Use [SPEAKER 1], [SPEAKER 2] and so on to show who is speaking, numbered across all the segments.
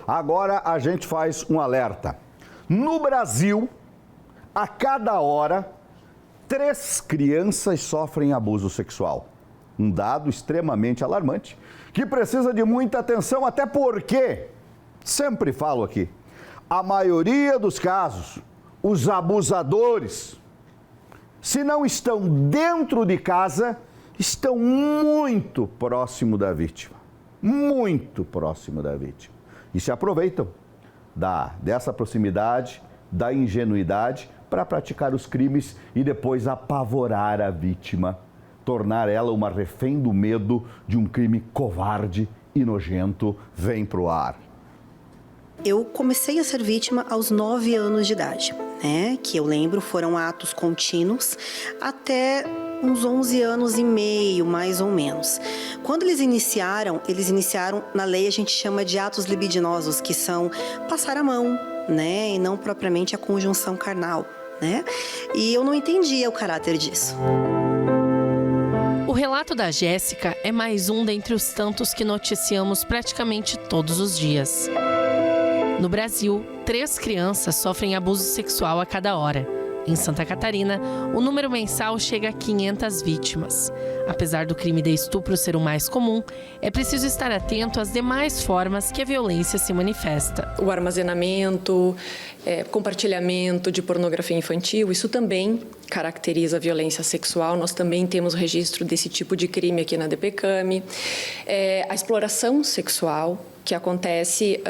[SPEAKER 1] Agora a gente faz um alerta. No Brasil, a cada hora, 3 crianças sofrem abuso sexual. Um dado extremamente alarmante, que precisa de muita atenção, até porque, sempre falo aqui, a maioria dos casos, os abusadores, se não estão dentro de casa, estão muito próximo da vítima. Muito próximo da vítima. E se aproveitam dessa proximidade, da ingenuidade, para praticar os crimes e depois apavorar a vítima, tornar ela uma refém do medo de um crime covarde e nojento. Vem pro ar.
[SPEAKER 2] Eu comecei a ser vítima aos 9 anos de idade, né? Que eu lembro foram atos contínuos até uns 11 anos e meio, mais ou menos. Quando eles iniciaram, na lei a gente chama de atos libidinosos, que são passar a mão, né? E não propriamente a conjunção carnal, né? E eu não entendia o caráter disso.
[SPEAKER 3] O relato da Jéssica é mais um dentre os tantos que noticiamos praticamente todos os dias. No Brasil, 3 crianças sofrem abuso sexual a cada hora. Em Santa Catarina, o número mensal chega a 500 vítimas. Apesar do crime de estupro ser o mais comum, é preciso estar atento às demais formas que a violência se manifesta.
[SPEAKER 4] O armazenamento, compartilhamento de pornografia infantil, isso também caracteriza a violência sexual. Nós também temos registro desse tipo de crime aqui na DPCAM. A exploração sexual, que acontece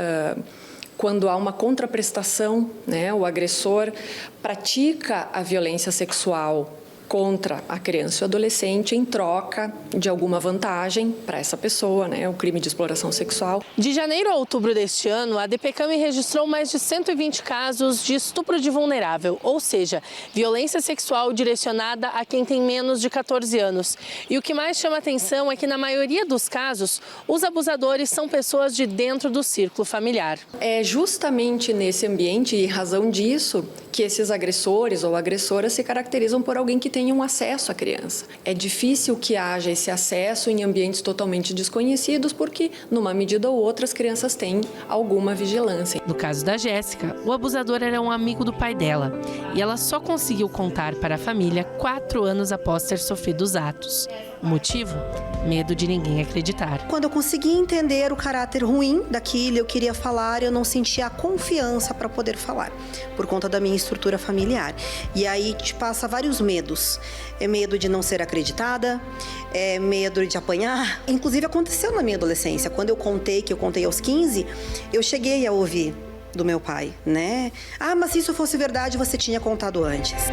[SPEAKER 4] quando há uma contraprestação, né? O agressor pratica a violência sexual contra a criança e o adolescente em troca de alguma vantagem para essa pessoa, né? O crime de exploração sexual.
[SPEAKER 3] De janeiro a outubro deste ano, a DPCAM registrou mais de 120 casos de estupro de vulnerável, ou seja, violência sexual direcionada a quem tem menos de 14 anos. E o que mais chama atenção é que, na maioria dos casos, os abusadores são pessoas de dentro do círculo familiar.
[SPEAKER 4] É justamente nesse ambiente, e em razão disso, que esses agressores ou agressoras se caracterizam por alguém que tenha um acesso à criança. É difícil que haja esse acesso em ambientes totalmente desconhecidos, porque, numa medida ou outra, as crianças têm alguma vigilância.
[SPEAKER 3] No caso da Jéssica, o abusador era um amigo do pai dela e ela só conseguiu contar para a família 4 anos após ter sofrido os atos. O motivo? Medo de ninguém acreditar.
[SPEAKER 2] Quando eu consegui entender o caráter ruim daquilo, eu queria falar, eu não sentia a confiança para poder falar, por conta da minha estrutura familiar. E aí te passa vários medos. É medo de não ser acreditada, é medo de apanhar. Inclusive aconteceu na minha adolescência. Quando eu contei aos 15, eu cheguei a ouvir do meu pai, né? Ah, mas se isso fosse verdade, você tinha contado antes.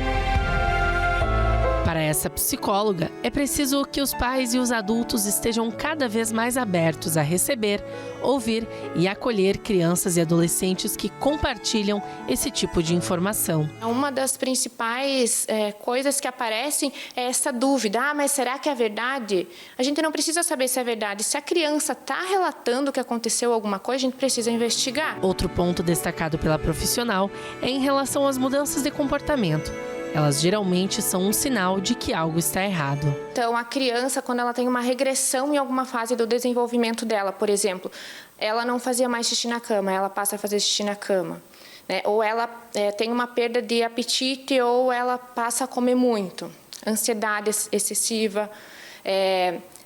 [SPEAKER 3] Para essa psicóloga, é preciso que os pais e os adultos estejam cada vez mais abertos a receber, ouvir e acolher crianças e adolescentes que compartilham esse tipo de informação.
[SPEAKER 5] Uma das principais coisas que aparecem é essa dúvida. Ah, mas será que é verdade? A gente não precisa saber se é verdade. Se a criança está relatando que aconteceu alguma coisa, a gente precisa investigar.
[SPEAKER 3] Outro ponto destacado pela profissional é em relação às mudanças de comportamento. Elas geralmente são um sinal de que algo está errado.
[SPEAKER 5] Então, a criança, quando ela tem uma regressão em alguma fase do desenvolvimento dela, por exemplo, ela não fazia mais xixi na cama, ela passa a fazer xixi na cama. Né? Ou ela tem uma perda de apetite, ou ela passa a comer muito. Ansiedade excessiva,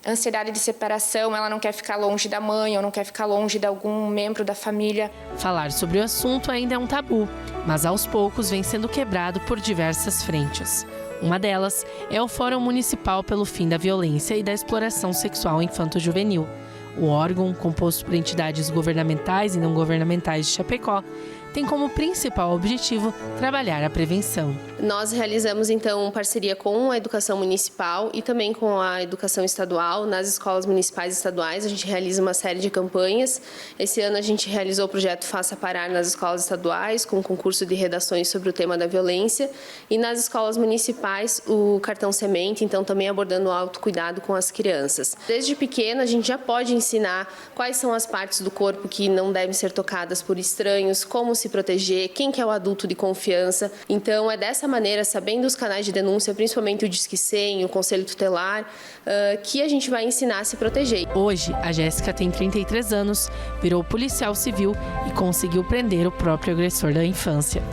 [SPEAKER 5] ansiedade de separação, ela não quer ficar longe da mãe ou não quer ficar longe de algum membro da família.
[SPEAKER 3] Falar sobre o assunto ainda é um tabu, mas aos poucos vem sendo quebrado por diversas frentes. Uma delas é o Fórum Municipal pelo Fim da Violência e da Exploração Sexual Infanto-Juvenil. O órgão, composto por entidades governamentais e não governamentais de Chapecó, tem como principal objetivo trabalhar a prevenção.
[SPEAKER 6] Nós realizamos, então, parceria com a educação municipal e também com a educação estadual. Nas escolas municipais e estaduais, a gente realiza uma série de campanhas. Esse ano, a gente realizou o projeto Faça Parar nas escolas estaduais, com um concurso de redações sobre o tema da violência. E nas escolas municipais, o cartão semente, então, também abordando o autocuidado com as crianças. Desde pequena, a gente já pode ensinar quais são as partes do corpo que não devem ser tocadas por estranhos, como se se proteger, quem que é o adulto de confiança. Então, é dessa maneira, sabendo os canais de denúncia, principalmente o Disque 100, o Conselho Tutelar, que a gente vai ensinar a se proteger.
[SPEAKER 3] Hoje, a Jéssica tem 33 anos, virou policial civil e conseguiu prender o próprio agressor da infância.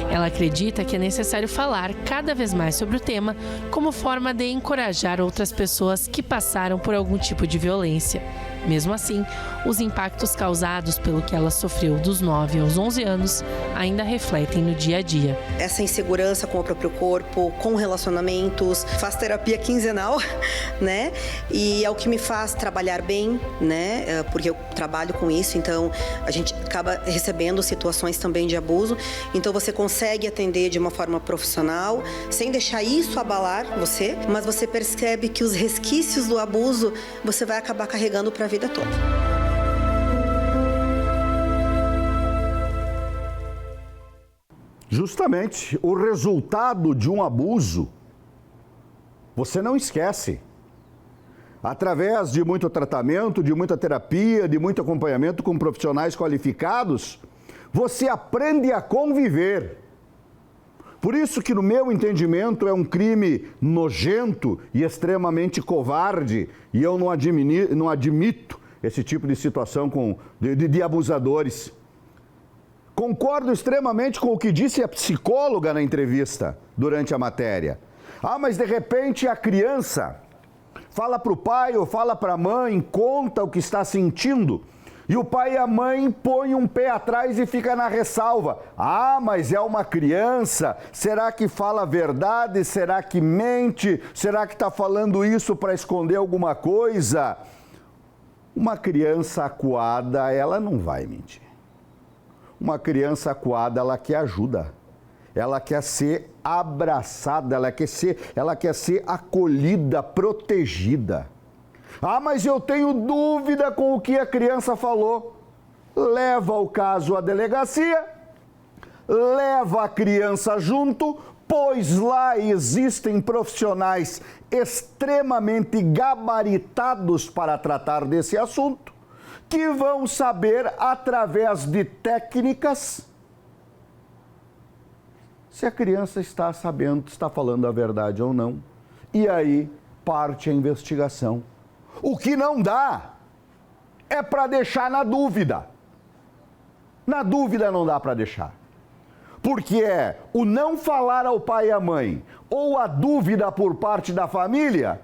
[SPEAKER 3] Ela acredita que é necessário falar cada vez mais sobre o tema como forma de encorajar outras pessoas que passaram por algum tipo de violência. Mesmo assim, os impactos causados pelo que ela sofreu dos 9 aos 11 anos ainda refletem no dia a dia.
[SPEAKER 2] Essa insegurança com o próprio corpo, com relacionamentos, faço terapia quinzenal, né? E é o que me faz trabalhar bem, né? Porque eu trabalho com isso, então a gente acaba recebendo situações também de abuso. Então você consegue atender de uma forma profissional, sem deixar isso abalar você, mas você percebe que os resquícios do abuso você vai acabar carregando para a vida toda.
[SPEAKER 1] Justamente, o resultado de um abuso, você não esquece. Através de muito tratamento, de muita terapia, de muito acompanhamento com profissionais qualificados, você aprende a conviver. Por isso que, no meu entendimento, é um crime nojento e extremamente covarde, e eu não admito esse tipo de situação de abusadores. Concordo extremamente com o que disse a psicóloga na entrevista durante a matéria. Mas de repente a criança fala para o pai ou fala para a mãe, conta o que está sentindo, e o pai e a mãe põem um pé atrás e fica na ressalva. Mas é uma criança, será que fala a verdade? Será que mente? Será que está falando isso para esconder alguma coisa? Uma criança acuada, ela não vai mentir. Uma criança acuada, ela quer ajuda. Ela quer ser abraçada, ela quer ser acolhida, protegida. Mas eu tenho dúvida com o que a criança falou. Leva o caso à delegacia, leva a criança junto, pois lá existem profissionais extremamente gabaritados para tratar desse assunto, que vão saber, através de técnicas, se a criança está falando a verdade ou não. E aí parte a investigação. O que não dá é para deixar na dúvida. Na dúvida não dá para deixar. Porque é o não falar ao pai e à mãe, ou a dúvida por parte da família,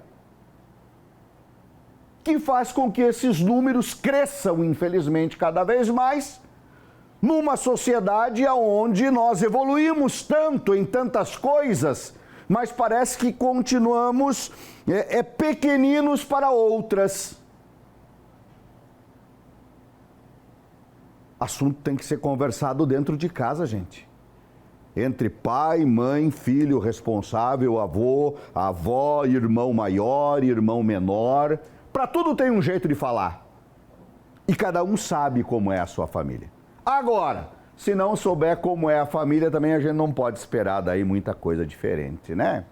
[SPEAKER 1] que faz com que esses números cresçam, infelizmente, cada vez mais, numa sociedade onde nós evoluímos tanto em tantas coisas, mas parece que continuamos pequeninos para outras. Assunto tem que ser conversado dentro de casa, gente. Entre pai, mãe, filho responsável, avô, avó, irmão maior, irmão menor. Para tudo tem um jeito de falar. E cada um sabe como é a sua família. Agora, se não souber como é a família, também a gente não pode esperar daí muita coisa diferente, né?